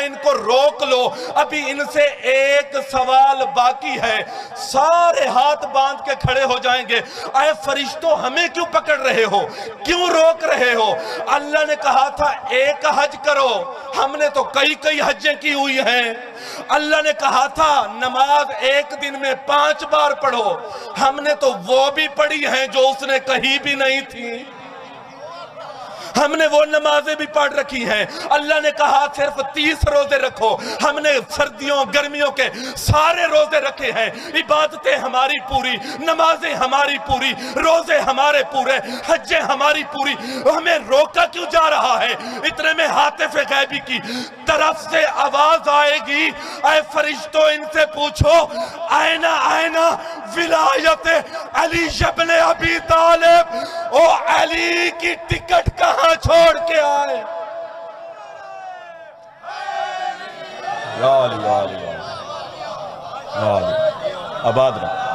ان کو روک لو، ابھی ان سے ایک سوال باقی ہے۔ سارے ہاتھ باندھ کے کھڑے ہو جائیں گے، اے فرشتوں ہمیں کیوں پکڑ رہے ہو، کیوں روک رہے ہو؟ اللہ نے کہا تھا ایک حج کرو، ہم نے تو کئی حجیں کی ہوئی ہیں۔ اللہ نے کہا تھا نماز ایک دن میں 5 بار پڑھو، ہم نے تو وہ بھی پڑھی ہیں جو اس نے کہی بھی نہیں تھی، ہم نے وہ نمازیں بھی پڑھ رکھی ہیں۔ اللہ نے کہا صرف 30 روزے رکھو، ہم نے سردیوں گرمیوں کے سارے روزے رکھے ہیں۔ عبادتیں ہماری پوری، نمازیں ہماری پوری، روزے ہمارے پورے، حجیں ہماری پوری، ہمیں روکا کیوں جا رہا ہے؟ اتنے میں حاطف غیبی کی طرف سے آواز آئے گی، اے فرشتوں ان سے پوچھو آئینہ ولایت علی ابن ابی طالب، او علی کی ٹکٹ کہاں چھوڑ کے آئے؟ یا علی یا علی یا علی، آباد رہا۔